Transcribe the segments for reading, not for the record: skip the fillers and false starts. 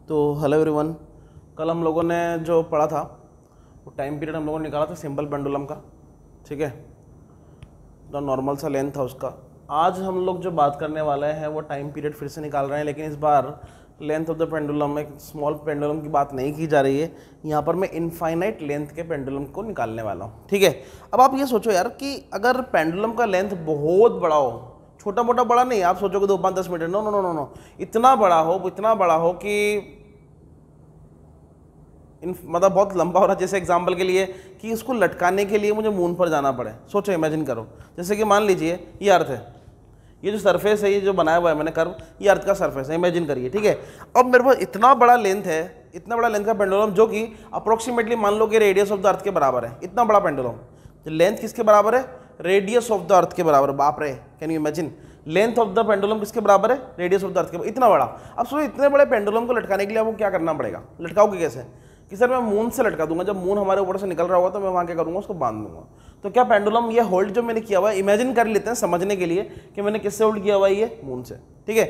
तो hello everyone, कल हम लोगों ने जो पढ़ा था वो टाइम पीरियड हम लोगों ने निकाला था सिंपल पेंडुलम का। ठीक है, जो नॉर्मल सा लेंथ था उसका। आज हम लोग जो बात करने वाले हैं वो टाइम पीरियड फिर से निकाल रहे हैं, लेकिन इस बार लेंथ ऑफ द पेंडुलम, एक स्मॉल पेंडुलम की बात नहीं की जा रही है। यहाँ पर मैं इनफाइनाइट लेंथ के पेंडुलम को निकालने वाला हूँ। ठीक है, अब आप ये सोचो यार कि अगर पेंडुलम का लेंथ बहुत बड़ा हो, छोटा मोटा बड़ा नहीं, आप सोचोगे 2-5-10 metre, no no no no no, इतना बड़ा हो कि मतलब बहुत लंबा हो रहा है। जैसे एग्जांपल के लिए कि इसको लटकाने के लिए मुझे मून पर जाना पड़े। सोचो, इमेजिन करो, जैसे कि मान लीजिए ये अर्थ है, ये जो सरफेस है, ये जो बनाया हुआ है मैंने कर्व, ये अर्थ का सरफेस है, इमेजिन करिए। ठीक है, अब मेरे पास इतना बड़ा लेंथ है, इतना बड़ा लेंथ का पेंडुलम जो कि अप्रोक्सीमेटली मान लो कि रेडियस ऑफ द अर्थ के बराबर है। इतना बड़ा पेंडुलम, लेंथ किसके बराबर है? रेडियस ऑफ द अर्थ के बराबर। बाप रे, can you imagine? Length of the pendulum किसके बराबर है? रेडियस ऑफ द अर्थ के। इतना बड़ा। अब सोचो, इतने बड़े पेंडुलम को लटकाने के लिए आपको क्या करना पड़ेगा? लटकाओगे कैसे? कि सर मैं मून से लटका दूंगा, जब मून हमारे ऊपर से निकल रहा होगा तो मैं वहाँ क्या करूँगा, उसको बांध दूंगा। तो क्या पेंडुलम ये होल्ड जो मैंने किया हुआ है, इमेजिन कर लेते हैं समझने के लिए कि मैंने किससे होल्ड किया हुआ है, ये मून से। ठीक है,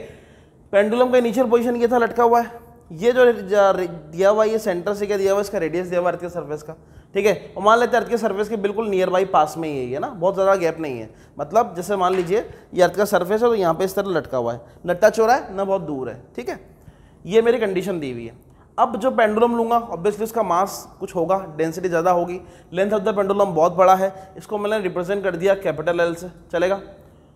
पेंडुलम का इनिशियल पोजीशन ये था, लटका हुआ है। ये जो दिया हुआ है, ये सेंटर से क्या दिया हुआ है, इसका रेडियस दिया हुआ है अर्थ के सर्फेस का। ठीक है, और मान लेते हैं अर्थ के सर्फेस के बिल्कुल नियर बाई पास में ही है ना, बहुत ज़्यादा गैप नहीं है। मतलब जैसे मान लीजिए ये अर्थ का सर्फेस है, तो यहाँ पे इस तरह लटका हुआ है, न टच हो रहा है न बहुत दूर है। ठीक है, ये मेरी कंडीशन दी हुई है। अब जो पेंडुलम लूंगा, ऑब्वियसली उसका मास कुछ होगा, डेंसिटी ज़्यादा होगी। लेंथ ऑफ द पेंडुलम बहुत बड़ा है, इसको मैंने रिप्रेजेंट कर दिया कैपिटल एल से, चलेगा?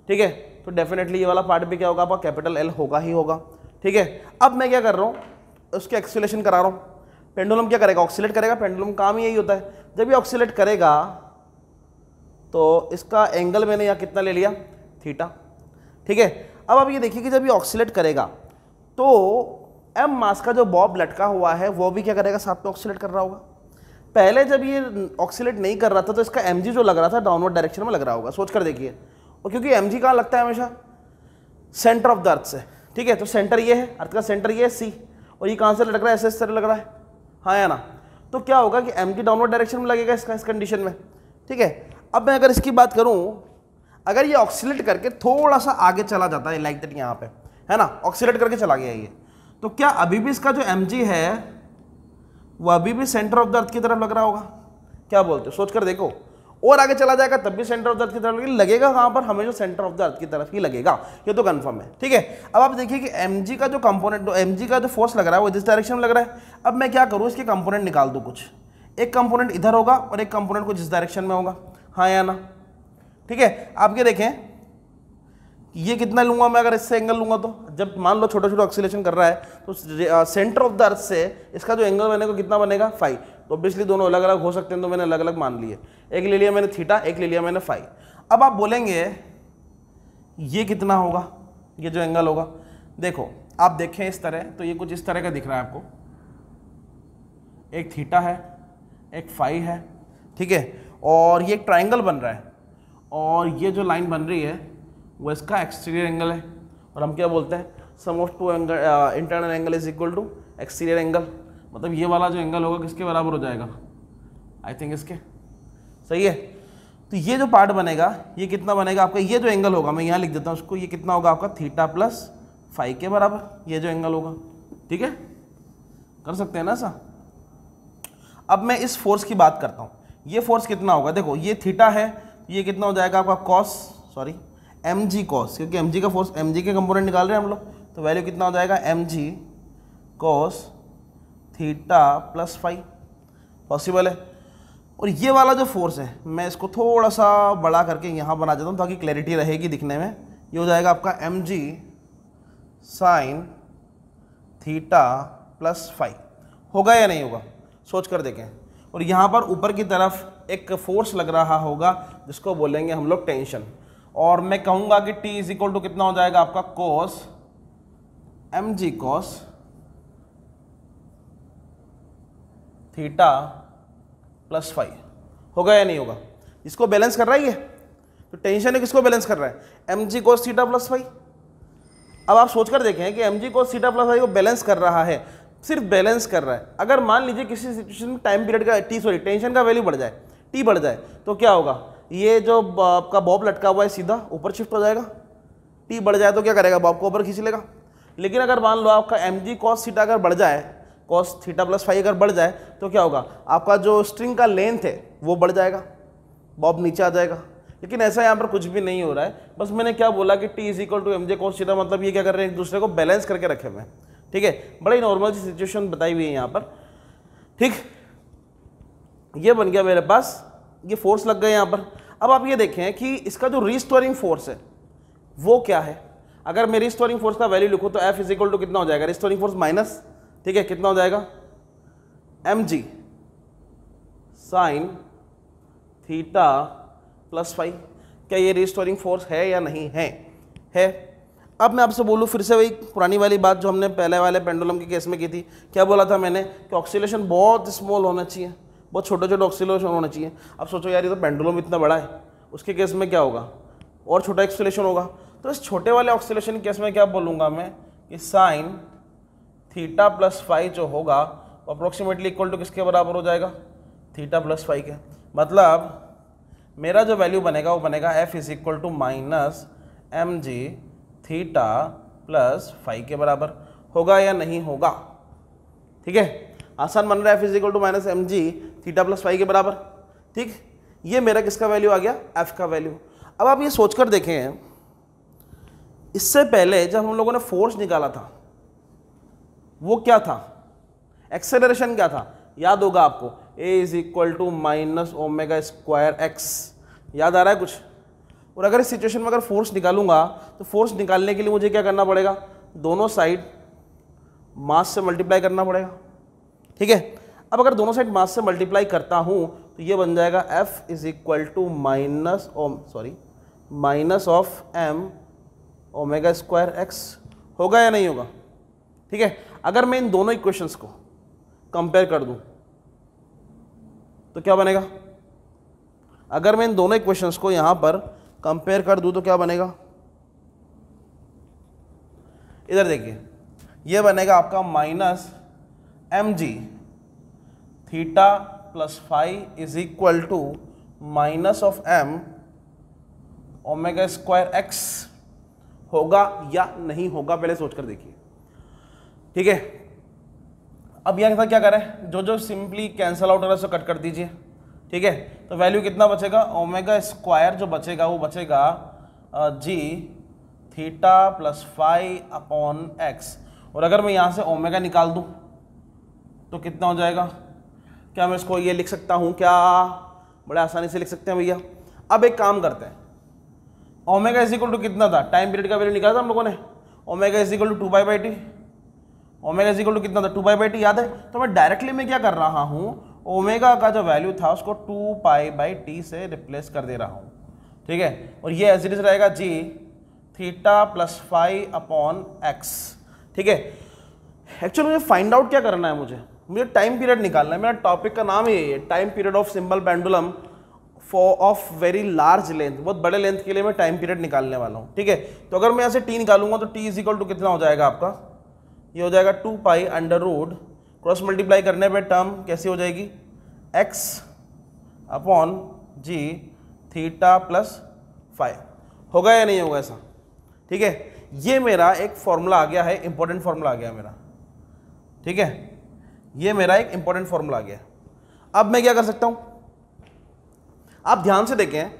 ठीक है, तो डेफिनेटली ये वाला पार्ट भी क्या होगा आपका? कैपिटल एल होगा ही होगा। ठीक है, अब मैं क्या कर रहा हूँ, उसके एक्सीलरेशन करा रहा हूँ। पेंडुलम क्या करेगा? ऑक्सीलेट करेगा। पेंडुलम काम ही यही होता है, जब ये ऑक्सीलेट करेगा तो इसका एंगल मैंने यहाँ कितना ले लिया? थीटा। ठीक है, अब आप ये देखिए कि जब ये ऑक्सीलेट करेगा तो एम मास का जो बॉब लटका हुआ है वो भी क्या करेगा? साथ में ऑक्सीलेट कर रहा होगा। पहले जब ये ऑक्सीलेट नहीं कर रहा था तो इसका एमजी जो लग रहा था डाउनवर्ड डायरेक्शन में लग रहा होगा, सोच कर देखिए। और क्योंकि एमजी कहाँ लगता है? हमेशा सेंटर ऑफ द अर्थ से। ठीक है, तो सेंटर ये है, अर्थ का सेंटर ये है सी, और ये कहाँ से लटक रहा है? ऐसे इस तरह लग रहा है, हाँ या ना? तो क्या होगा कि एमजी डाउनवर्ड डायरेक्शन में लगेगा इसका, इस कंडीशन में। ठीक है, अब मैं अगर इसकी बात करूँ, अगर ये ऑक्सीलेट करके थोड़ा सा आगे चला जाता है लाइक दैट, यहाँ पे है ना, ऑक्सीलेट करके चला गया ये, तो क्या अभी भी इसका जो mg है वो अभी भी सेंटर ऑफ द अर्थ की तरफ लग रहा होगा? क्या बोलते हो? सोच कर देखो। और आगे चला जाएगा तब भी सेंटर ऑफ द अर्थ की तरफ लगेगा। कहाँ पर? हमेशा सेंटर ऑफ द अर्थ की तरफ ही लगेगा, ये तो कंफर्म है। ठीक है, अब आप देखिए कि mg का जो कंपोनेंट, mg का जो फोर्स लग रहा है वो जिस डायरेक्शन में लग रहा है। अब मैं क्या करूँ, इसके कंपोनेंट निकाल दूँ कुछ। एक कंपोनेंट इधर होगा और एक कंपोनेंट कुछ इस डायरेक्शन में होगा, हाँ या ना? ठीक है, आप ये देखें, ये कितना लूंगा मैं अगर इससे एंगल लूंगा, तो जब मान लो छोटा छोटा ऑक्सीलेशन कर रहा है तो सेंटर ऑफ द अर्थ से इसका जो एंगल बनेगा कितना बनेगा? फाई। तो ऑब्वियसली दोनों अलग अलग हो सकते हैं, तो मैंने अलग अलग मान लिए। एक ले लिया मैंने थीटा, एक ले लिया मैंने फाई। अब आप बोलेंगे ये कितना होगा, ये जो एंगल होगा? देखो, आप देखें इस तरह, तो ये कुछ इस तरह का दिख रहा है आपको। एक थीटा है, एक फाई है। ठीक है, और ये एक ट्राइंगल बन रहा है, और ये जो लाइन बन रही है वो इसका एक्सटीरियर एंगल है। और हम क्या बोलते हैं? Sum of two internal angle is equal to exterior angle. मतलब ये वाला जो एंगल होगा किसके बराबर हो जाएगा? आई थिंक इसके। सही है, तो ये जो पार्ट बनेगा ये कितना बनेगा आपका? ये जो एंगल होगा, मैं यहाँ लिख देता हूँ उसको, ये कितना होगा आपका? थीटा प्लस फाई के बराबर, ये जो एंगल होगा। ठीक है, कर सकते हैं ना ऐसा? अब मैं इस फोर्स की बात करता हूँ, ये फोर्स कितना होगा? देखो, ये थीटा है, ये कितना हो जाएगा आपका? कॉस, सॉरी mg कॉस, क्योंकि mg का फोर्स, mg के कंपोनेंट निकाल रहे हैं हम लोग, तो वैल्यू कितना हो जाएगा? mg cos theta plus phi. Possible है। और ये वाला जो फोर्स है, मैं इसको थोड़ा सा बड़ा करके यहाँ बना देता हूँ ताकि क्लैरिटी रहेगी दिखने में। ये हो जाएगा आपका mg sine theta plus phi. होगा या नहीं होगा? सोच कर देखें। और यहाँ पर ऊपर की तरफ एक फोर्स लग रहा होगा जिसको बोलेंगे हम लोग टेंशन। और मैं कहूंगा कि T इज इक्वल टू कितना हो जाएगा आपका? Cos mg cos theta plus phi. होगा या नहीं होगा? इसको बैलेंस कर रहा है ये, तो टेंशन है किसको बैलेंस कर रहा है? mg cos theta plus phi. अब आप सोचकर देखें कि mg cos theta plus phi को बैलेंस कर रहा है, सिर्फ बैलेंस कर रहा है। अगर मान लीजिए किसी सिचुएशन में टाइम पीरियड का टेंशन का वैल्यू बढ़ जाए, T बढ़ जाए, तो क्या होगा? ये जो आपका बॉब लटका हुआ है सीधा ऊपर शिफ्ट हो जाएगा। T बढ़ जाए तो क्या करेगा? बॉब को ऊपर खींच लेगा। लेकिन अगर मान लो आपका एम जी कॉस थीटा अगर बढ़ जाए, कॉस थीटा प्लस फाई अगर बढ़ जाए तो क्या होगा, आपका जो स्ट्रिंग का लेंथ है वो बढ़ जाएगा, बॉब नीचे आ जाएगा। लेकिन ऐसा यहाँ पर कुछ भी नहीं हो रहा है, बस मैंने क्या बोला कि T is equal to M J cos theta, मतलब ये क्या कर रहे हैं, एक दूसरे को बैलेंस करके रखे हुए हैं। ठीक है, बड़ी नॉर्मल सी सिचुएशन बताई हुई है यहाँ पर। ठीक, ये बन गया मेरे पास, ये फोर्स लग गए यहाँ पर। अब आप ये देखें कि इसका जो रिस्टोरिंग फोर्स है वो क्या है। अगर मैं रिस्टोरिंग फोर्स का वैल्यू लिखूँ तो एफ इज इक्वल टू कितना हो जाएगा, रिस्टोरिंग फोर्स माइनस, ठीक है, कितना हो जाएगा, M G sine theta plus phi. क्या ये रिस्टोरिंग फोर्स है या नहीं है? है। अब मैं आपसे बोलूँ फिर से वही पुरानी वाली बात जो हमने पहले वाले पेंडुलम के केस में की थी। क्या बोला था मैंने कि ऑक्सीलेशन बहुत स्मॉल होना चाहिए, बहुत छोटे छोटे ऑक्सीलेशन होना चाहिए। अब सोचो यार, ये तो पेंडुलम इतना बड़ा है, उसके केस में क्या होगा, और छोटा ऑक्सीलेशन होगा। तो इस छोटे वाले ऑक्सीलेशन के केस में क्या बोलूँगा मैं कि साइन थीटा प्लस फाई जो होगा अप्रोक्सीमेटली इक्वल टू किसके बराबर हो जाएगा, थीटा प्लस फाई के। मतलब मेरा जो वैल्यू बनेगा वो बनेगा F is equal to minus M G theta plus phi के बराबर। होगा या नहीं होगा? ठीक है, आसान बन रहा है, F is equal to minus M G theta plus phi के बराबर। ठीक, ये मेरा किसका वैल्यू आ गया, एफ का वैल्यू। अब आप ये सोचकर देखें, इससे पहले जब हम लोगों ने फोर्स निकाला था वो क्या था, एक्सेलरेशन क्या था, याद होगा आपको, A is equal to minus omega square X, याद आ रहा है कुछ? और अगर इस सिचुएशन में अगर फोर्स निकालूंगा तो फोर्स निकालने के लिए मुझे क्या करना पड़ेगा, दोनों साइड मास से मल्टीप्लाई करना पड़ेगा। ठीक है, अब अगर दोनों साइड मास से मल्टीप्लाई करता हूं तो ये बन जाएगा F is equal to minus of M omega square X. होगा या नहीं होगा? ठीक है, अगर मैं इन दोनों इक्वेशंस को कंपेयर कर दूं तो क्या बनेगा, अगर मैं इन दोनों इक्वेशंस को यहां पर कंपेयर कर दूं तो क्या बनेगा, इधर देखिए, ये बनेगा आपका minus M G theta plus phi is equal to minus of M omega square X. होगा या नहीं होगा पहले सोचकर देखिए। ठीक है, अब यहाँ क्या करें, जो जो सिंपली कैंसल आउट हो रहा है उसको कट कर दीजिए। ठीक है, तो वैल्यू कितना बचेगा, ओमेगा स्क्वायर जो बचेगा वो बचेगा G theta plus phi upon X. और अगर मैं यहाँ से ओमेगा निकाल दूँ तो कितना हो जाएगा, क्या मैं इसको ये लिख सकता हूँ क्या, बड़े आसानी से लिख सकते हैं भैया। अब एक काम करते हैं, ओमेगा इज इक्वल टू कितना था, टाइम पीरियड का वैल्यू निकाला था हम लोगों ने, omega is equal to 2π/t, omega is equal to कितना था, 2π/t, याद है? तो मैं डायरेक्टली में क्या कर रहा हूँ, ओमेगा का जो वैल्यू था उसको 2π/t से रिप्लेस कर दे रहा हूँ। ठीक है, और ये एज इट इज रहेगा G theta plus phi upon X. ठीक है, एक्चुअली मुझे फाइंड आउट क्या करना है, मुझे टाइम पीरियड निकालना है। मेरा टॉपिक का नाम ही है time period of simple pendulum of very large length, बहुत बड़े लेंथ के लिए मैं टाइम पीरियड निकालने वाला हूँ। ठीक है, तो अगर मैं यहाँ से टी निकालूंगा तो टी इज इक्वल टू कितना हो जाएगा आपका, ये हो जाएगा 2π अंडर रूट, क्रॉस मल्टीप्लाई करने पे टर्म कैसी हो जाएगी, x अपॉन जी थीटा प्लस फाई। होगा या नहीं होगा ऐसा? ठीक है, ये मेरा एक फॉर्मूला आ गया है, इंपॉर्टेंट फॉर्मूला आ गया मेरा। ठीक है, ये मेरा एक इंपॉर्टेंट फॉर्मूला आ गया। अब मैं क्या कर सकता हूँ, आप ध्यान से देखें,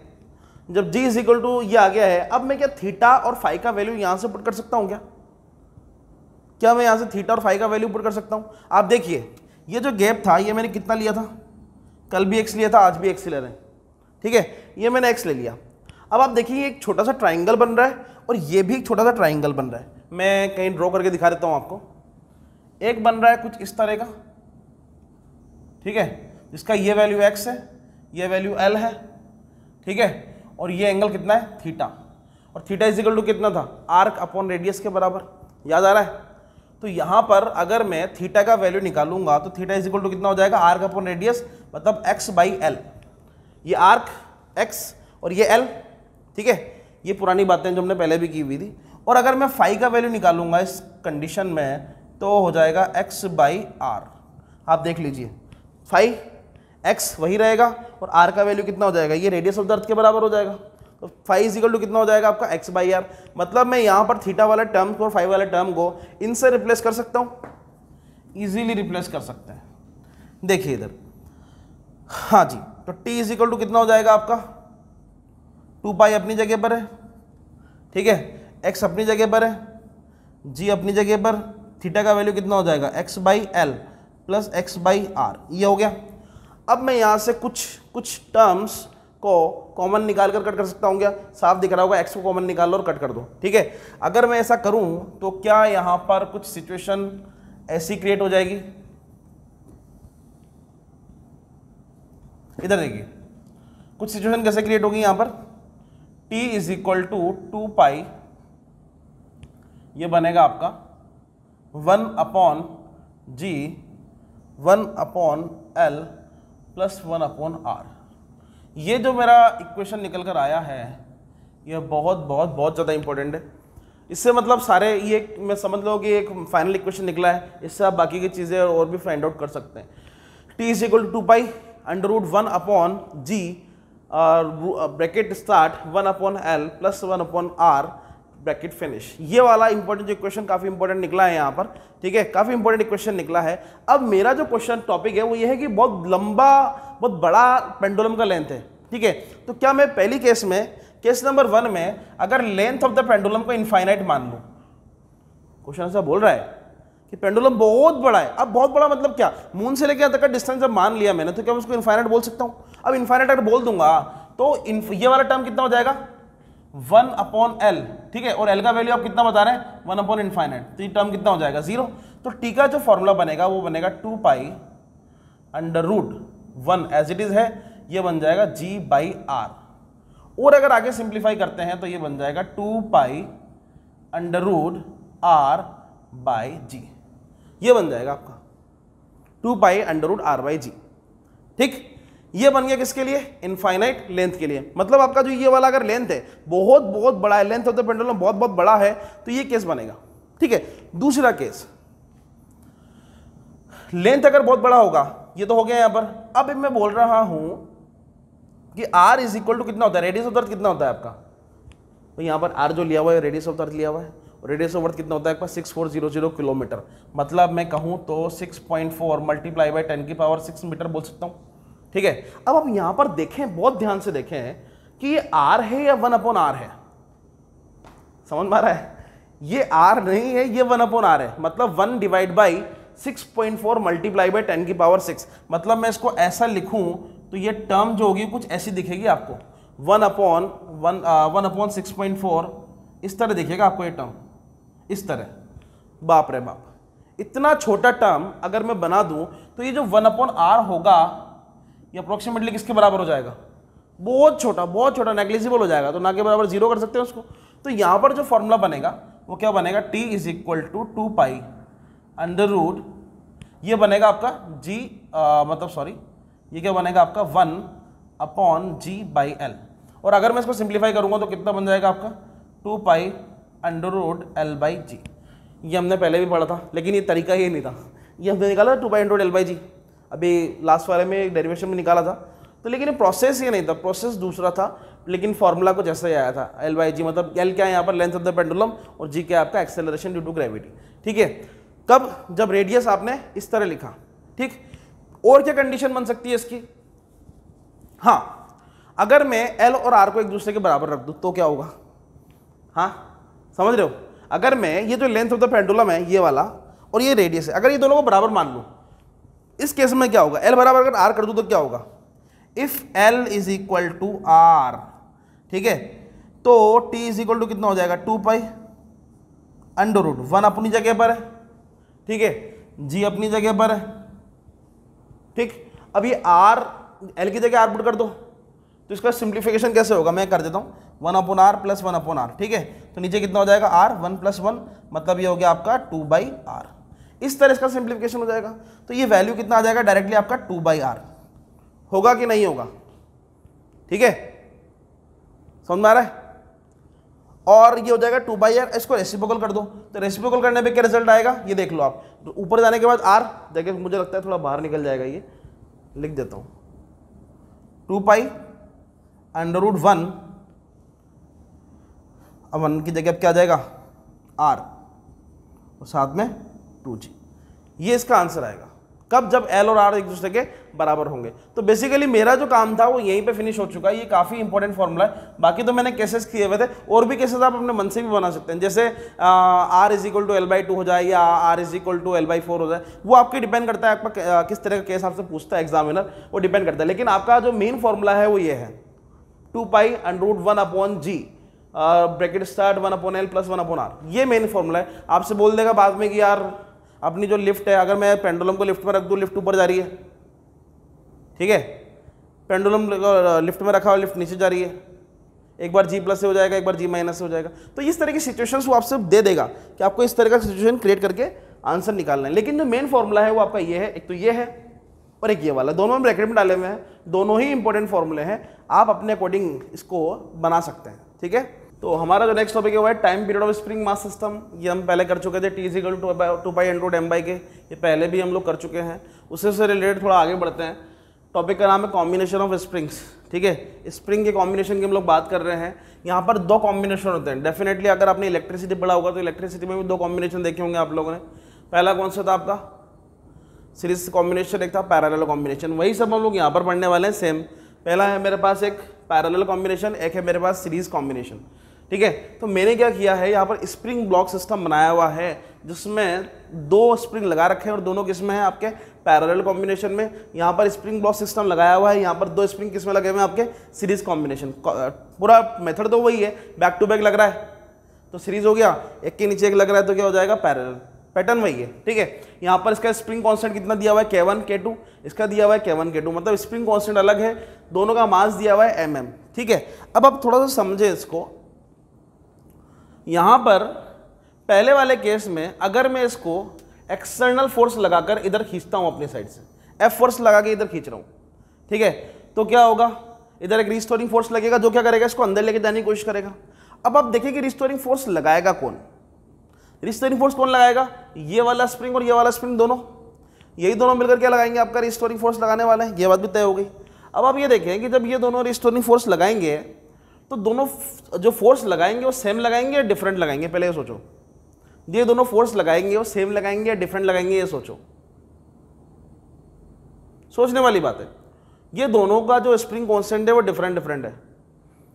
जब g इज इक्वल टू ये आ गया है, अब मैं क्या थीटा और फाई का वैल्यू यहां से पुट कर सकता हूं क्या मैं यहां से थीटा और फाई का वैल्यू पुट कर सकता हूं? आप देखिए, ये जो गैप था ये मैंने कितना लिया था, कल भी x लिया था, आज भी x ले रहे हैं। ठीक है, ये मैंने x ले लिया। अब आप देखिए एक छोटा सा ट्राइंगल बन रहा है और ये भी एक छोटा सा ट्राइंगल बन रहा है। मैं कहीं ड्रॉ करके दिखा देता हूं आपको। एक बन रहा है कुछ इस तरह का, ठीक है, जिसका ये वैल्यू x है, ये वैल्यू L है। ठीक है, और ये एंगल कितना है, थीटा, और थीटा इज इक्वल टू कितना था, आर्क अपॉन रेडियस के बराबर। याद आ रहा है? तो यहाँ पर अगर मैं थीटा का वैल्यू निकालूंगा तो थीटा इज इक्वल टू कितना हो जाएगा, आर्क अपॉन रेडियस, मतलब x/L। ये आर्क x और ये L। ठीक है, ये पुरानी बातें जो हमने पहले भी की हुई थी। और अगर मैं फाई का वैल्यू निकालूंगा इस कंडीशन में तो हो जाएगा x/r। आप देख लीजिए, फाई x वही रहेगा और r का वैल्यू कितना हो जाएगा, ये रेडियस ऑफ द अर्थ के बराबर हो जाएगा। तो फाई इज इक्वल टू कितना हो जाएगा आपका एक्स बाई आर। मतलब मैं यहाँ पर थीटा वाले टर्म को और फाई वाले टर्म को इनसे रिप्लेस कर सकता हूँ, इजीली रिप्लेस कर सकते हैं। देखिए इधर, हाँ जी, तो टी इज इक्वल टू कितना हो जाएगा आपका 2 पाई अपनी जगह पर है, ठीक है, एक्स अपनी जगह पर है, जी अपनी जगह पर, थीटा का वैल्यू कितना हो जाएगा X by L plus X by R, ये हो गया। अब मैं यहाँ से कुछ टर्म्स को कॉमन निकाल कर कट कर सकता हूँ क्या? साफ दिख रहा होगा, एक्स को कॉमन निकाल लो और कट कर दो, ठीक है। अगर मैं ऐसा करूँ तो क्या यहाँ पर कुछ सिचुएशन ऐसी क्रिएट हो जाएगी? इधर देखिए, कुछ सिचुएशन कैसे क्रिएट होगी यहाँ पर, t is equal to 2 pi, ये बनेगा आपका 1 upon G 1 upon L plus 1 upon R. ये जो मेरा इक्वेशन निकल कर आया है ये बहुत बहुत बहुत ज़्यादा इंपॉर्टेंट है। इससे मतलब सारे ये मैं समझ लो कि एक फाइनल इक्वेशन निकला है, इससे आप बाकी की चीज़ें और भी फाइंड आउट कर सकते हैं। t is equal to 2 pi under root 1 upon G bracket start 1 upon L plus 1 upon R bracket finish. ये वाला इंपॉर्टेंट इक्वेशन काफ़ी इंपॉर्टेंट निकला है यहाँ पर, ठीक है, काफ़ी इंपॉर्टेंट इक्वेशन निकला है। अब मेरा जो क्वेश्चन टॉपिक है वो ये है कि बहुत लंबा बहुत बड़ा पेंडुलम का लेंथ है, ठीक है। तो क्या मैं पहली केस में, केस नंबर 1 में अगर लेंथ ऑफ द पेंडुलम को इनफाइनाइट मान लूँ, क्वेश्चन ऐसा बोल रहा है कि पेंडुलम बहुत बड़ा है। अब बहुत बड़ा मतलब क्या, मून से लेकर यहाँ तक का डिस्टेंस जब मान लिया मैंने, तो क्या मैं उसको इनफाइनाइट बोल सकता हूँ? अब इनफाइनाइट अगर बोल दूंगा तो ये वाला टर्म कितना हो जाएगा 1 अपॉन एल, ठीक है, और एल का वैल्यू आप कितना बता रहे हैं 1 अपॉन इनफाइनाइट, तो ये टर्म कितना हो जाएगा 0। तो टी का जो फॉर्मूला बनेगा वो बनेगा 2 pi under root 1 as it is है, ये बन जाएगा जी बाई आर। और अगर आगे सिंप्लीफाई करते हैं तो ये बन जाएगा 2 pi under root R by G, ये बन जाएगा आपका 2 pi under root R by G, ठीक। ये बन गया किसके लिए? इनफाइनाइट लेंथ के लिए। मतलब आपका जो ये वाला अगर लेंथ है बहुत बहुत बड़ा है, लेंथ ऑफ द पेंडुलम बहुत बहुत बड़ा है, तो ये केस बनेगा, ठीक है। दूसरा केस, लेंथ अगर बहुत बड़ा होगा, ये तो हो गया यहां पर। अब मैं बोल रहा हूं कि r इज इक्वल टू कितना होता है, रेडियस ऑफ अर्थ कितना होता है आपका, तो यहां पर r जो लिया हुआ है रेडियस ऑफ अर्थ लिया हुआ है, और रेडियस ऑफ अर्थ कितना होता है आपका 6400 किलोमीटर। मतलब मैं कहूं तो 6.4 मल्टीप्लाई बाई 10 की पावर 6 मीटर बोल सकता हूं, ठीक है। अब आप यहां पर देखें, बहुत ध्यान से देखें कि ये r है या 1 अपॉन r है, समझ में आ रहा है? ये r नहीं है, ये 1 अपॉन r है। मतलब 1 डिवाइड बाई 6.4 मल्टीप्लाई बाई 10 की पावर 6। मतलब मैं इसको ऐसा लिखूं तो ये टर्म जो होगी कुछ ऐसी दिखेगी आपको, 1 अपॉन 6.4, इस तरह दिखेगा आपको ये टर्म, इस तरह। बाप रे बाप, इतना छोटा टर्म अगर मैं बना दूं तो ये जो 1 अपॉन r होगा ये अप्रोक्सीमेटली किसके बराबर हो जाएगा? बहुत छोटा नेग्लिजिबल हो जाएगा। तो ना के बराबर 0 कर सकते हैं उसको। तो यहां पर जो फॉर्मूला बनेगा वो क्या बनेगा, t is equal to 2 pi under root, ये बनेगा आपका g मतलब सॉरी ये क्या बनेगा आपका 1 अपॉन जी बाई एल। और अगर मैं इसको सिंप्लीफाई करूंगा तो कितना बन जाएगा आपका 2 pi under root L by G. ये हमने पहले भी पढ़ा था, लेकिन ये तरीका ये नहीं था। ये हमने निकाला 2 pi under root L by G, अभी लास्ट वाले में एक डेरिवेशन में निकाला था। तो लेकिन ये प्रोसेस ये नहीं था, प्रोसेस दूसरा था, लेकिन फॉर्मूला कुछ ऐसा ही आया था। एल बाई जी मतलब एल क्या है यहाँ पर, लेंथ ऑफ द पेंडुलम, और जी क्या है आपका एक्सेलरेशन ड्यू टू ग्रेविटी, ठीक है। कब? जब रेडियस आपने इस तरह लिखा, ठीक। और क्या कंडीशन बन सकती है इसकी? हाँ, अगर मैं एल और आर को एक दूसरे के बराबर रख दूं तो क्या होगा? हाँ, समझ रहे हो? अगर मैं ये जो लेंथ ऑफ द पेंडुलम है ये वाला और ये रेडियस है, अगर ये दोनों को बराबर मान लूं, इस केस में क्या होगा? एल बराबर अगर आर कर दूं तो क्या होगा? If L is equal to R, ठीक है, तो टी इज इक्वल टू कितना हो जाएगा 2 पाई अंडर रूट 1 अपनी जगह पर है, ठीक है, जी अपनी जगह पर है, ठीक। अब ये आर, एल की जगह आर पुट कर दो तो इसका सिंप्लीफिकेशन कैसे होगा? मैं कर देता हूँ 1 upon R plus 1 upon R, ठीक है। तो नीचे कितना हो जाएगा आर, 1 प्लस 1, मतलब ये हो गया आपका 2 बाई आर। इस तरह इसका सिंप्लीफिकेशन हो जाएगा। तो ये वैल्यू कितना आ जाएगा डायरेक्टली आपका 2 बाई आर। होगा कि नहीं होगा? ठीक है, समझ में आ रहा है? और ये हो जाएगा 2 बाई आर। इसको रेसिप्रोकल कर दो, तो रेसिप्रोकल करने पे क्या रिजल्ट आएगा ये देख लो आप। तो ऊपर जाने के बाद आर, देखिए मुझे लगता है थोड़ा बाहर निकल जाएगा, ये लिख देता हूँ 2 पाई अंडर रूट 1 अब 1 की जगह अब क्या आ जाएगा R और साथ में 2G। ये इसका आंसर आएगा। कब? जब L और R एक दूसरे के बराबर होंगे। तो बेसिकली मेरा जो काम था वो यहीं पे फिनिश हो चुका है। ये काफ़ी इंपॉर्टेंट फॉर्मूला है। बाकी तो मैंने केसेस किए हुए थे, और भी केसेस आप अपने मन से भी बना सकते हैं, जैसे R = L/2 हो जाए या R = L/4 हो जाए। वो आपके डिपेंड करता है आपका किस तरह का केस आपसे पूछता है एग्जामिनर, वो डिपेंड करता है। लेकिन आपका जो मेन फॉर्मूला है वो ये है 2π√1/G bracket start 1/L + 1/R। ये मेन फॉर्मूला है। आपसे बोल देगा बाद में कि यार अपनी जो लिफ्ट है, अगर मैं पेंडुलम को लिफ्ट में रख दूं, लिफ्ट ऊपर जा रही है, ठीक है, पेंडुलम लिफ्ट में रखा हुआ, लिफ्ट नीचे जा रही है, एक बार G+ से हो जाएगा, एक बार G- से हो जाएगा। तो इस तरह की सिचुएशंस वो आपसे दे देगा कि आपको इस तरह का सिचुएशन क्रिएट करके आंसर निकालना है। लेकिन जो मेन फॉर्मूला है वो आपका ये है, एक तो ये है और एक ये वाला, दोनों में ब्रैकेट में डाले हुए हैं, दोनों ही इंपॉर्टेंट फॉर्मूले हैं। आप अपने अकॉर्डिंग इसको बना सकते हैं, ठीक है। तो हमारा जो नेक्स्ट टॉपिक है वो है time period of spring mass system. ये हम पहले कर चुके थे, T = 2π/m/k, ये पहले भी हम लोग कर चुके हैं। उससे से रिलेटेड थोड़ा आगे बढ़ते हैं। टॉपिक का नाम है कॉम्बिनेशन ऑफ स्प्रिंग्स, ठीक है। स्प्रिंग के कॉम्बिनेशन की हम लोग बात कर रहे हैं। यहाँ पर 2 कॉम्बिनेशन होते हैं। डेफिनेटली अगर आपने इलेक्ट्रिसिटी पढ़ा होगा तो इलेक्ट्रिसिटी में भी 2 कॉम्बिनेशन देखे होंगे आप लोगों ने। पहला कौन सा था आपका? सीरीज कॉम्बिनेशन, एक था पैरेलल कॉम्बिनेशन। वही सब हम लोग यहाँ पर पढ़ने वाले हैं, सेम। पहला है मेरे पास एक पैरेलल कॉम्बिनेशन, एक है मेरे पास सीरीज कॉम्बिनेशन, ठीक है। तो मैंने क्या किया है, यहाँ पर स्प्रिंग ब्लॉक सिस्टम बनाया हुआ है जिसमें 2 स्प्रिंग लगा रखे हैं और दोनों किसमें है आपके पैरेलल कॉम्बिनेशन में। यहाँ पर स्प्रिंग ब्लॉक सिस्टम लगाया हुआ है, यहाँ पर 2 स्प्रिंग किसमें लगे हुए हैं आपके सीरीज कॉम्बिनेशन। पूरा मेथड तो वही है, बैक टू बैक लग रहा है तो सीरीज हो गया, एक के नीचे एक लग रहा है तो क्या हो जाएगा पैरेलल। पैटर्न वही है, ठीक है। यहाँ पर इसका स्प्रिंग कांस्टेंट कितना दिया हुआ है K1 K2, इसका दिया हुआ है K1 K2, मतलब स्प्रिंग कांस्टेंट अलग है, दोनों का मास दिया हुआ है mm, ठीक है। अब आप थोड़ा सा समझे इसको। यहाँ पर पहले वाले केस में अगर मैं इसको एक्सटर्नल फोर्स लगाकर इधर खींचता हूँ अपनी साइड से, F फोर्स लगा के इधर खींच रहा हूँ, ठीक है, तो क्या होगा, इधर एक रिस्टोरिंग फोर्स लगेगा जो क्या करेगा, इसको अंदर लेके जाने की कोशिश करेगा। अब आप देखिए कि रिस्टोरिंग फोर्स लगाएगा कौन। रिस्टोरिंग फोर्स कौन लगाएगा? ये वाला स्प्रिंग और ये वाला स्प्रिंग, दोनों, यही दोनों मिलकर क्या लगाएंगे, आपका रिस्टोरिंग फोर्स लगाने वाले हैं। ये बात भी तय हो गई। अब आप ये देखें कि जब ये दोनों रिस्टोरिंग फोर्स लगाएंगे तो दोनों जो फोर्स लगाएंगे वो सेम लगाएंगे या डिफरेंट लगाएंगे, पहले ये सोचो। ये दोनों फोर्स लगाएंगे वो सेम लगाएंगे या डिफरेंट लगाएंगे, ये सोचो, सोचने वाली बात है। ये दोनों का जो स्प्रिंग कांस्टेंट है वो डिफरेंट है।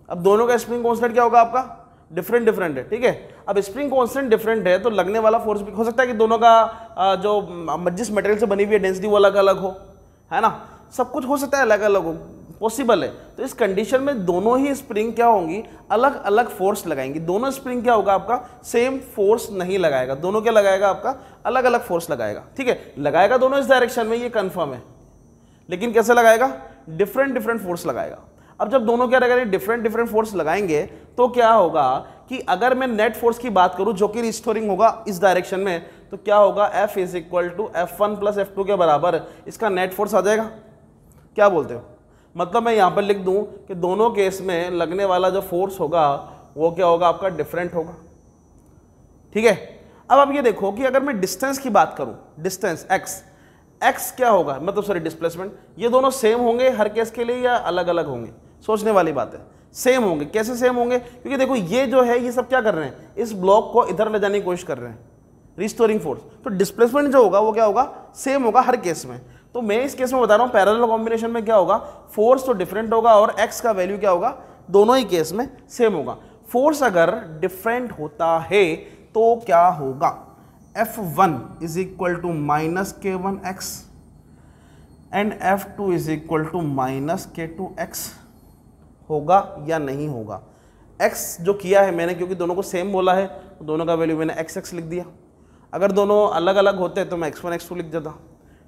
अब दोनों का स्प्रिंग कांस्टेंट क्या होगा आपका, डिफरेंट है, ठीक है। अब स्प्रिंग कांस्टेंट डिफरेंट है तो लगने वाला फोर्स भी हो सकता है कि दोनों का जो जिस मटेरियल से बनी हुई है डेंसिटी वो अलग अलग हो, है ना, सब कुछ हो सकता है अलग अलग हो, पॉसिबल है। तो इस कंडीशन में दोनों ही स्प्रिंग क्या होंगी, अलग अलग फोर्स लगाएंगी। दोनों स्प्रिंग क्या होगा आपका, सेम फोर्स नहीं लगाएगा, दोनों क्या लगाएगा आपका, अलग अलग फोर्स लगाएगा, ठीक है। लगाएगा दोनों इस डायरेक्शन में, ये कंफर्म है, लेकिन कैसे लगाएगा, डिफरेंट फोर्स लगाएगा। अब जब दोनों क्या रहेगा, डिफरेंट फोर्स लगाएंगे तो क्या होगा कि अगर मैं नेट फोर्स की बात करूं जो कि रिस्टोरिंग होगा इस डायरेक्शन में, तो क्या होगा, F = F1 + F2 के बराबर इसका नेट फोर्स आ जाएगा। क्या बोलते हो, मतलब मैं यहां पर लिख दूं कि दोनों केस में लगने वाला जो फोर्स होगा वो क्या होगा आपका, डिफरेंट होगा, ठीक है। अब आप ये देखो कि अगर मैं डिस्टेंस की बात करूं, डिस्टेंस x क्या होगा, मतलब सॉरी डिस्प्लेसमेंट, ये दोनों सेम होंगे हर केस के लिए या अलग अलग होंगे, सोचने वाली बात है। सेम होंगे, कैसे सेम होंगे, क्योंकि देखो ये जो है ये सब क्या कर रहे हैं, इस ब्लॉक को इधर ले जाने की कोशिश कर रहे हैं, रिस्टोरिंग फोर्स। तो डिस्प्लेसमेंट जो होगा वो क्या होगा, सेम होगा हर केस में। तो मैं इस केस में बता रहा हूं पैरेलल कॉम्बिनेशन में क्या होगा, फोर्स तो डिफरेंट होगा और x का वैल्यू क्या होगा, दोनों ही केस में सेम होगा। फोर्स अगर डिफरेंट होता है तो क्या होगा, F1 = -K1x and F2 = -K2x होगा या नहीं होगा। x जो किया है मैंने, क्योंकि दोनों को सेम बोला है तो दोनों का वैल्यू मैंने x लिख दिया। अगर दोनों अलग अलग होते तो मैं x1 x2 लिख देता,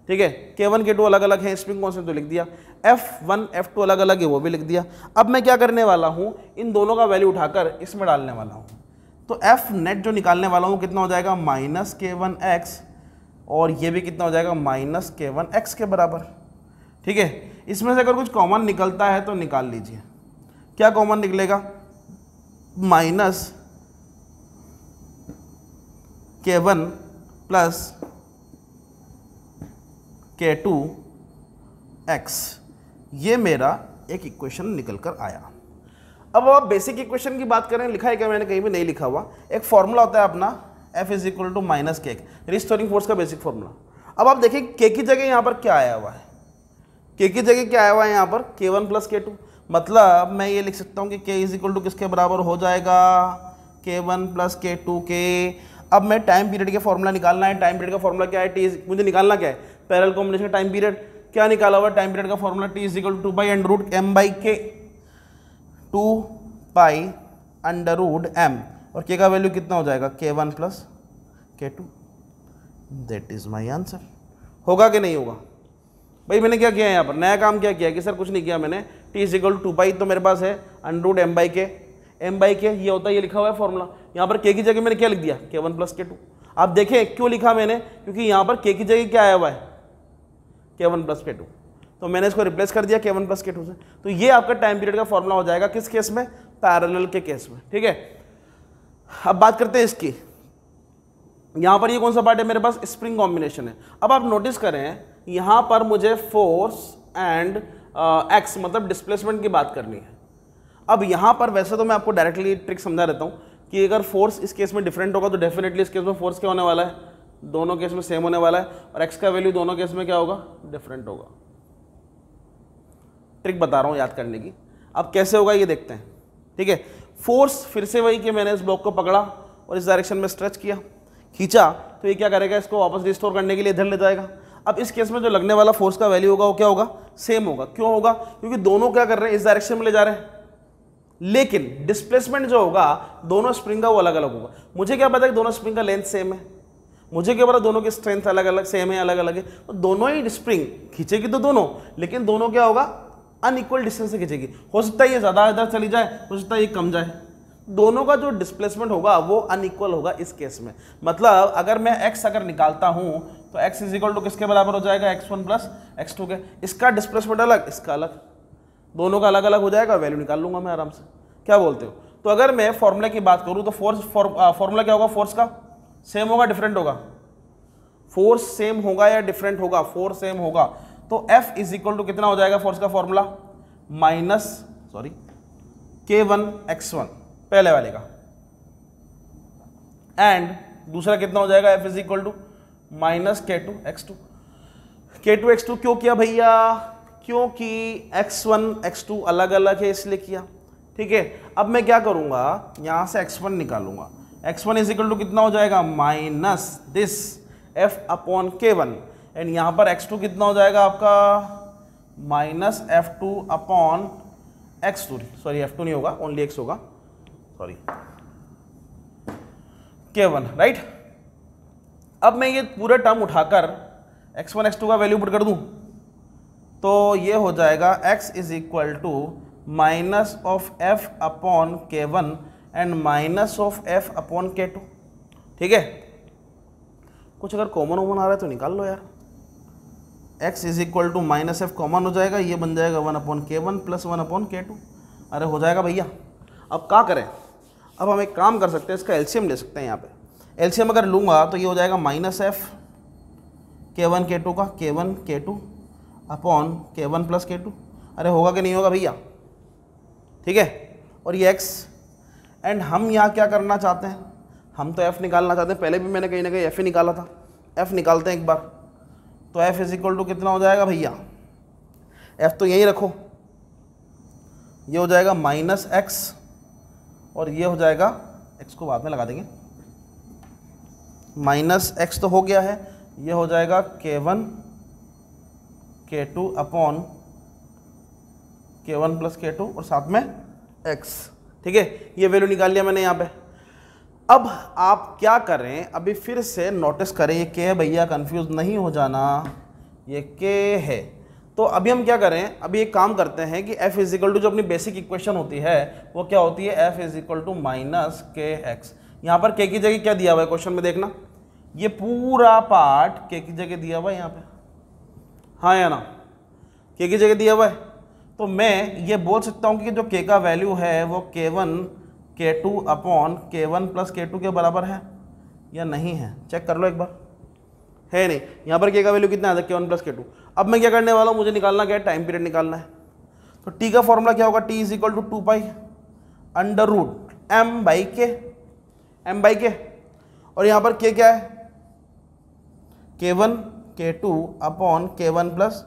ठीक है। K1 K2 अलग अलग है, स्प्रिंग कांस्टेंट तो लिख दिया, F1 F2 अलग अलग है वो भी लिख दिया। अब मैं क्या करने वाला हूँ, इन दोनों का वैल्यू उठाकर इसमें डालने वाला हूँ। तो F नेट जो निकालने वाला हूँ कितना हो जाएगा, -K1x, और ये भी कितना हो जाएगा, -K1x के बराबर, ठीक है। इसमें से अगर कुछ कॉमन निकलता है तो निकाल लीजिए। क्या कॉमन निकलेगा, -K1 + K2x, ये मेरा एक इक्वेशन निकल कर आया। अब आप बेसिक इक्वेशन की बात करें, लिखा है क्या मैंने, कहीं भी नहीं लिखा हुआ। एक फॉर्मूला होता है अपना F is equal to minus K, restoring force का बेसिक फॉर्मूला। अब आप देखिए के की जगह यहाँ पर क्या आया हुआ है, के की जगह क्या आया हुआ है यहाँ पर K1 प्लस K2। मतलब मैं ये लिख सकता हूँ कि K इज इक्वल टू किसके बराबर हो जाएगा, K1 प्लस K2 के। अब मैं टाइम पीरियड के फॉर्मूला निकालना है। टाइम पीरियड का फॉर्मूला क्या है, T, मुझे निकालना क्या है, पैरेलल कॉम्बिनेशन टाइम पीरियड। क्या निकाला हुआ टाइम पीरियड का formula, T is equal to 2 by under root M by K, 2 pi under root M, और K का वैल्यू कितना हो जाएगा, K1 plus K2। That is my answer. होगा कि नहीं होगा भाई? मैंने क्या किया यहाँ पर, नया काम क्या किया कि सर कुछ नहीं किया मैंने। T is equal to 2 pi तो मेरे पास है under root M by K, M by K ये होता है, ये लिखा हुआ है फॉर्मूला। यहाँ पर K की जगह मैंने क्या लिख दिया, K1 प्लस K2। आप देखें क्यों लिखा मैंने, क्योंकि यहाँ पर K की जगह क्या आया हुआ है, K1 प्लस K2, तो मैंने इसको रिप्लेस कर दिया K1 प्लस K2 से। तो ये आपका टाइम पीरियड का फॉर्मूला हो जाएगा, किस केस में, पैरेलल के केस में। ठीक है, अब बात करते हैं इसकी। यहां पर ये कौन सा पार्ट है मेरे पास, स्प्रिंग कॉम्बिनेशन है। अब आप नोटिस करें यहां पर मुझे फोर्स एंड एक्स मतलब डिस्प्लेसमेंट की बात करनी है। अब यहां पर वैसे तो मैं आपको डायरेक्टली ट्रिक समझा देता हूं कि अगर फोर्स इस केस में डिफरेंट होगा तो डेफिनेटली इस केस में फोर्स क्या होने वाला है, दोनों केस में सेम होने वाला है, और एक्स का वैल्यू दोनों केस में क्या होगा, डिफरेंट होगा। ट्रिक बता रहा हूं याद करने की। अब कैसे होगा ये देखते हैं। ठीक है, फोर्स फिर से वही कि मैंने इस ब्लॉक को पकड़ा और इस डायरेक्शन में स्ट्रेच किया, खींचा, तो ये क्या करेगा, इसको वापस रिस्टोर करने के लिए इधर ले जाएगा। अब इस केस में जो लगने वाला फोर्स का वैल्यू होगा वो क्या होगा, सेम होगा। क्यों होगा, क्योंकि दोनों क्या कर रहे हैं, इस डायरेक्शन में ले जा रहे हैं, लेकिन डिस्प्लेसमेंट जो होगा दोनों स्प्रिंग का वो अलग अलग होगा। मुझे क्या पता है कि दोनों स्प्रिंग का लेंथ सेम है, मुझे क्या पता दोनों की स्ट्रेंथ अलग अलग सेम है, अलग अलग है, तो दोनों ही स्प्रिंग खींचेगी तो दोनों, लेकिन दोनों क्या होगा, अनइक्वल डिस्टेंस से खींचेगी। हो सकता है ये ज़्यादा इधर चली जाए, हो सकता है ये कम जाए, दोनों का जो डिस्प्लेसमेंट होगा वो अनइक्वल होगा इस केस में। मतलब अगर मैं x अगर निकालता हूं तो x इज इक्वल टू किसके बराबर हो जाएगा, x1 प्लस x2 के। इसका डिस्प्लेसमेंट अलग, इसका अलग, दोनों का अलग अलग हो जाएगा, वैल्यू निकाल लूंगा मैं आराम से। क्या बोलते हो? तो अगर मैं फॉर्मूला की बात करूं तो फॉर्मूला क्या होगा, फोर्स का सेम होगा डिफरेंट होगा, फोर्स सेम होगा या डिफरेंट होगा, फोर्स सेम होगा। तो F इज इक्वल टू कितना हो जाएगा फोर्स का फॉर्मूला, K1 x1 पहले वाले का, एंड दूसरा कितना हो जाएगा, F is equal to -K2 x2। K2 x2 क्यों किया भैया, क्योंकि x1 x2 अलग अलग है इसलिए किया। ठीक है, अब मैं क्या करूंगा, यहां से x1 निकालूंगा। x1 इज इक्वल टू कितना हो जाएगा, minus this F upon K1, and यहां पर x2 कितना हो जाएगा आपका, minus F2 upon x2, sorry F2 नहीं होगा, ओनली x होगा, सॉरी K1, राइट। अब मैं ये पूरा टर्म उठाकर x1 x2 का वैल्यू पुट कर दूं तो ये हो जाएगा x is equal to minus of F upon K1 and minus of F upon K2। ठीक है, कुछ अगर कॉमन वॉमन आ रहा है तो निकाल लो यार। x is equal to minus F common हो जाएगा, ये बन जाएगा 1 upon K1 plus 1 upon K2। अरे हो जाएगा भैया। अब क्या करें, अब हम एक काम कर सकते हैं, इसका एलसीएम ले सकते हैं। यहाँ पे एलसीएम अगर लूँगा तो ये हो जाएगा माइनस F K1 K2 का, K1 K2 upon K1 plus K2। अरे होगा कि नहीं होगा भैया, ठीक है। और ये x, एंड हम यहाँ क्या करना चाहते हैं, हम तो f निकालना चाहते हैं। पहले भी मैंने कहीं ना कहीं f ही निकाला था, f निकालते हैं एक बार। तो f इज इक्वल टू कितना हो जाएगा भैया, f तो यहीं रखो, ये हो जाएगा माइनस x और ये हो जाएगा, x को बाद में लगा देंगे, माइनस x तो हो गया है, ये हो जाएगा K1 K2 upon K1 plus K2 और साथ में x। ठीक है, ये वैल्यू निकाल लिया मैंने यहाँ पे। अब आप क्या करें, अभी फिर से नोटिस करें, ये k है भैया, कंफ्यूज नहीं हो जाना, ये k है। तो अभी हम क्या करें, अभी एक काम करते हैं कि f इज इक्वल टू जो अपनी बेसिक इक्वेशन होती है वो क्या होती है, f is equal to minus K X. यहाँ पर k की जगह क्या दिया हुआ है क्वेश्चन में, देखना ये पूरा पार्ट k की जगह दिया हुआ है यहाँ पे, हाँ या ना, k की जगह दिया हुआ है। तो मैं ये बोल सकता हूँ कि जो k का वैल्यू है वो K1 K2 upon K1 plus K2 के बराबर है या नहीं है, चेक कर लो एक बार, है नहीं। यहाँ पर k का वैल्यू कितना आता है, K1 प्लस K2। अब मैं क्या करने वाला हूँ, मुझे निकालना क्या है, टाइम पीरियड निकालना है। तो t का फॉर्मूला क्या होगा, t is equal to 2 pi under root M by K, और यहां पर के क्या है, K1 K2 upon K1 plus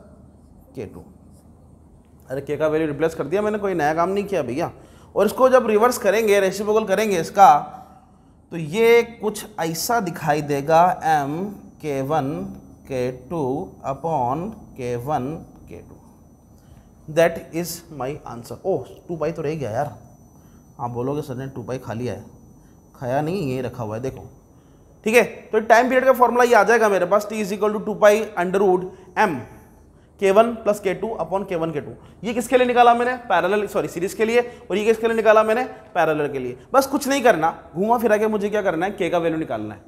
K2। अरे के का वैल्यू रिप्लेस कर दिया मैंने, कोई नया काम नहीं किया भैया। और इसको जब रिवर्स करेंगे, रेसिप्रोकल करेंगे इसका, तो ये कुछ ऐसा दिखाई देगा, m K1 K2 upon K1 K2। That is my answer. Oh 2 pi तो रह गया यार। आप बोलोगे सर ने 2 पाई खा लिया है, खाया नहीं, ये रखा हुआ है देखो, ठीक है। तो टाइम पीरियड का फॉर्मूला ये आ जाएगा मेरे पास, t is equal to 2 pi under root m K1 plus K2 upon K1 K2। ये किसके लिए निकाला मैंने, पैरेलल सॉरी सीरीज के लिए, और ये किसके लिए निकाला मैंने, पैरेलल के लिए। बस कुछ नहीं करना, घुमा फिरा के मुझे क्या करना है, K का वैल्यू निकालना है।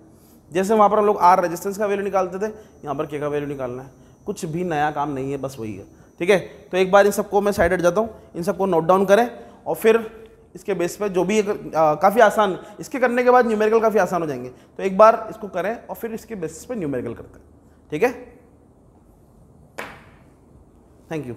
जैसे वहाँ पर हम लोग R रेजिस्टेंस का वैल्यू निकालते थे, यहाँ पर K का वैल्यू निकालना है। कुछ भी नया काम नहीं है, बस वही है, ठीक है। तो एक बार इन सबको मैं साइड हट जाता हूँ, इन सबको नोट डाउन करें, और फिर इसके बेस पे जो भी काफ़ी आसान, इसके करने के बाद न्यूमेरिकल काफ़ी आसान हो जाएंगे। तो एक बार इसको करें और फिर इसके बेसिस पे न्यूमेरिकल करते हैं, ठीक है। Thank you.